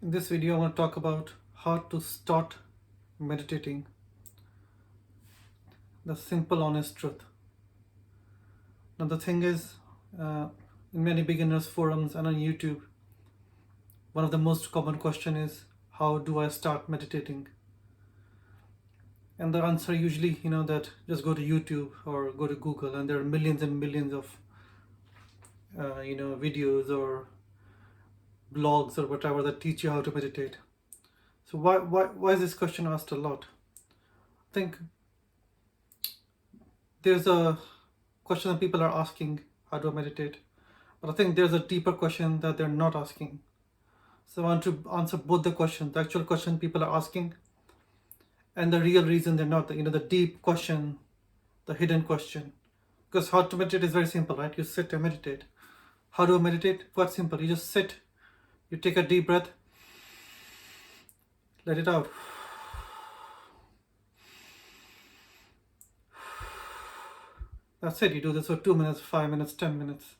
In this video, I want to talk about how to start meditating, the simple, honest truth. Now, the thing is, in many beginners forums and on YouTube, one of the most common question is, how do I start meditating? And the answer usually, that just go to YouTube or go to Google, and there are millions and millions of, videos or blogs or whatever that teach you how to meditate. So why is this question asked a lot? I think there's a question that people are asking, how do I meditate? But I think there's a deeper question that they're not asking. So I want to answer both the questions, the actual question people are asking and the real reason they're not, the deep question, the hidden question. Because how to meditate is very simple, right? You sit and meditate. How do I meditate? Quite simple. You just sit, you take a deep breath, let it out. That's it. You do this for 2 minutes, 5 minutes, 10 minutes.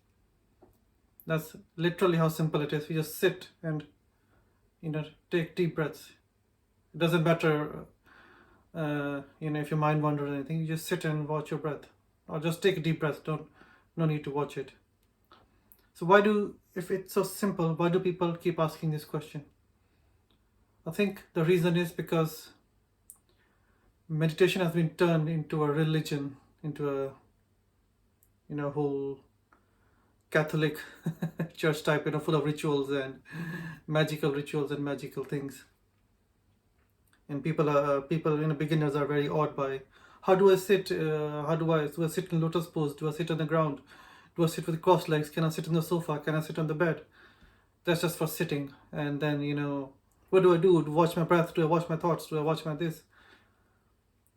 That's literally how simple it is. You just sit and take deep breaths. It doesn't matter if your mind wanders or anything. You just sit and watch your breath, or just take a deep breath. No need to watch it. So if it's so simple, why do people keep asking this question? I think the reason is because meditation has been turned into a religion, into a whole Catholic church type, full of rituals and magical things. And beginners are very awed by, how do I sit? Do I sit in lotus pose? Do I sit on the ground? Do I sit with crossed legs? Can I sit on the sofa? Can I sit on the bed? That's just for sitting. And then what do I do? Do I watch my breath? Do I watch my thoughts? Do I watch my this?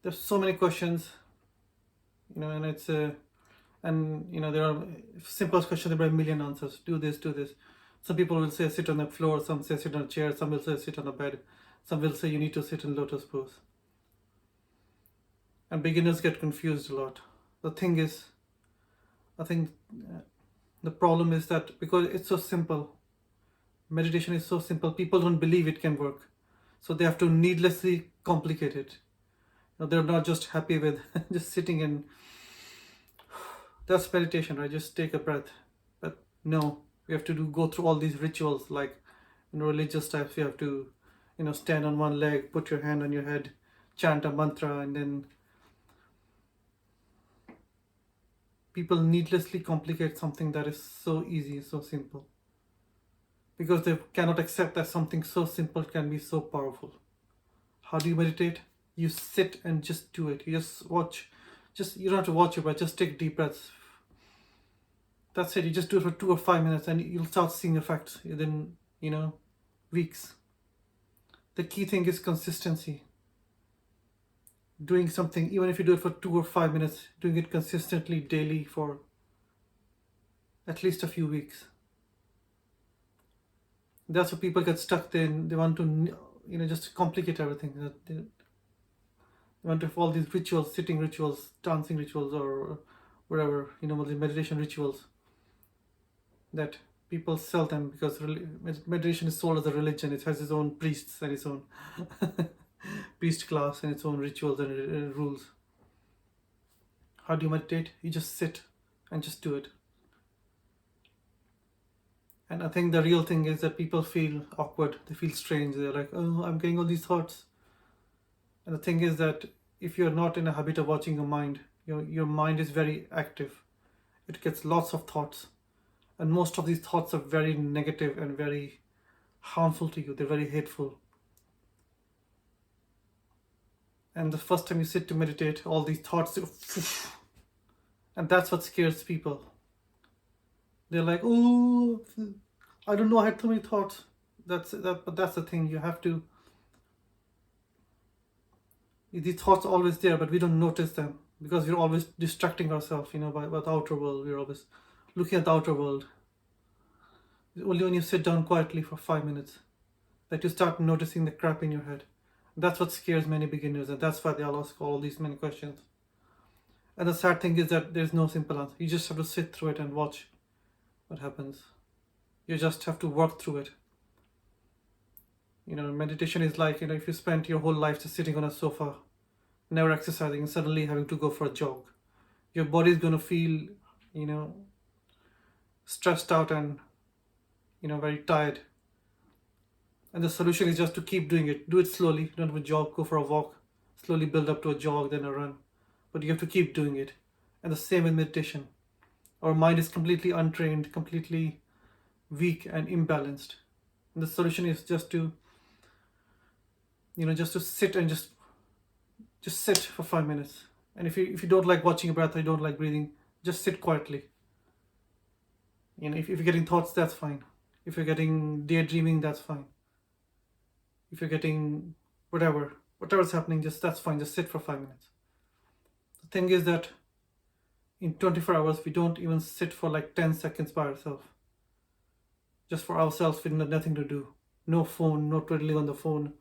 There's so many questions, and it's there are simplest questions, there are a million answers. Do this, do this. Some people will say sit on the floor, some say sit on a chair, some will say sit on a bed, some will say you need to sit in lotus pose. And beginners get confused a lot. The thing is, I think the problem is that because it's so simple, meditation is so simple, people don't believe it can work. So they have to needlessly complicate it. They're not just happy with just sitting and that's meditation, right? Just take a breath. But no, we have to go through all these rituals, like religious types. You have to stand on one leg, put your hand on your head, chant a mantra, and then people needlessly complicate something that is so easy, so simple, because they cannot accept that something so simple can be so powerful. How do you meditate? You sit and just do it. You just watch. You don't have to watch it, but just take deep breaths. That's it. You just do it for 2 or 5 minutes and you'll start seeing effects within weeks. The key thing is consistency. Doing something, even if you do it for 2 or 5 minutes, doing it consistently daily for at least a few weeks. That's what people get stuck in. They want to just complicate everything. They want to have all these rituals, sitting rituals, dancing rituals, or whatever, the meditation rituals that people sell them, because meditation is sold as a religion. It has its own priests and its own priest class and its own rituals and rules. How do you meditate? You just sit and just do it. And I think the real thing is that people feel awkward, they feel strange, they're like, oh, I'm getting all these thoughts. And the thing is that if you're not in a habit of watching your mind, your mind is very active. It gets lots of thoughts. And most of these thoughts are very negative and very harmful to you. They're very hateful. And the first time you sit to meditate, all these thoughts, and that's what scares people. They're like, oh, I don't know, I had so many thoughts. But that's the thing. You have to. These thoughts are always there, but we don't notice them because we're always distracting ourselves, by the outer world. We're always looking at the outer world. Only when you sit down quietly for 5 minutes that you start noticing the crap in your head. That's what scares many beginners, and that's why they all ask all these many questions. And the sad thing is that there's no simple answer. You just have to sit through it and watch what happens. You just have to work through it. Meditation is like, if you spent your whole life just sitting on a sofa, never exercising, and suddenly having to go for a jog, your body is going to feel, stressed out and, very tired. And the solution is just to keep doing it. Do it slowly. Don't have a jog, go for a walk. Slowly build up to a jog, then a run. But you have to keep doing it. And the same with meditation. Our mind is completely untrained, completely weak and imbalanced. And the solution is just to, just to sit and just sit for 5 minutes. And if you don't like watching your breath or you don't like breathing, just sit quietly. If you're getting thoughts, that's fine. If you're getting daydreaming, that's fine. If you're getting whatever's happening, that's fine. Just sit for 5 minutes. The thing is that in 24 hours, we don't even sit for like 10 seconds by ourselves. Just for ourselves with nothing to do. No phone, no twiddling on the phone,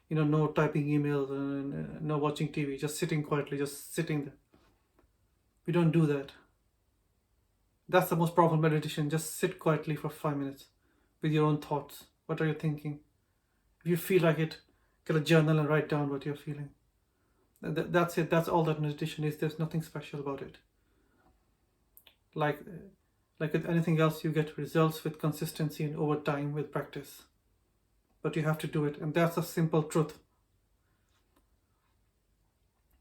no typing emails, and no watching TV. Just sitting quietly, just sitting there. We don't do that. That's the most powerful meditation. Just sit quietly for 5 minutes with your own thoughts. What are you thinking? If you feel like it, get a journal and write down what you're feeling. That's it. That's all that meditation is. There's nothing special about it. Like with anything else, you get results with consistency and over time with practice. But you have to do it. And that's a simple truth.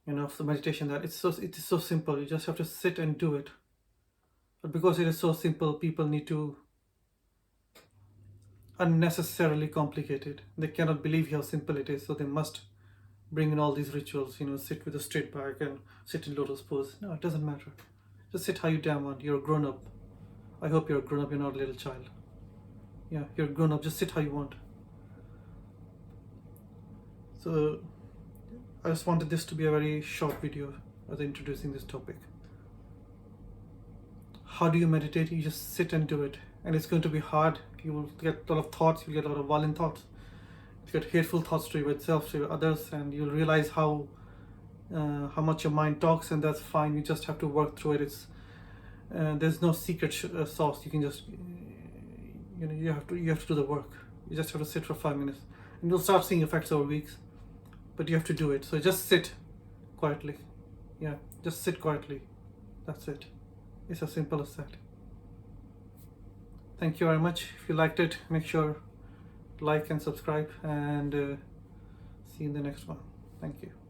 Of the meditation, that it is so simple. You just have to sit and do it. But because it is so simple, people need to unnecessarily complicate it. They cannot believe how simple it is, so they must bring in all these rituals, sit with a straight back and sit in lotus pose. No, it doesn't matter. Just sit how you damn want. You're a grown up. I hope you're a grown up, you're not a little child. Yeah, you're a grown up, just sit how you want. So I just wanted this to be a very short video as introducing this topic. How do you meditate? You just sit and do it. And it's going to be hard. You will get a lot of thoughts, you'll get a lot of violent thoughts. You get hateful thoughts to yourself, to others, and you'll realize how much your mind talks, and that's fine. You just have to work through it. There's no secret sauce. You can just, you have to do the work. You just have to sit for 5 minutes, and you'll start seeing effects over weeks. But you have to do it. So just sit quietly. Yeah, just sit quietly. That's it. It's as simple as that. Thank you very much. If you liked it, make sure like and subscribe, and see you in the next one. Thank you.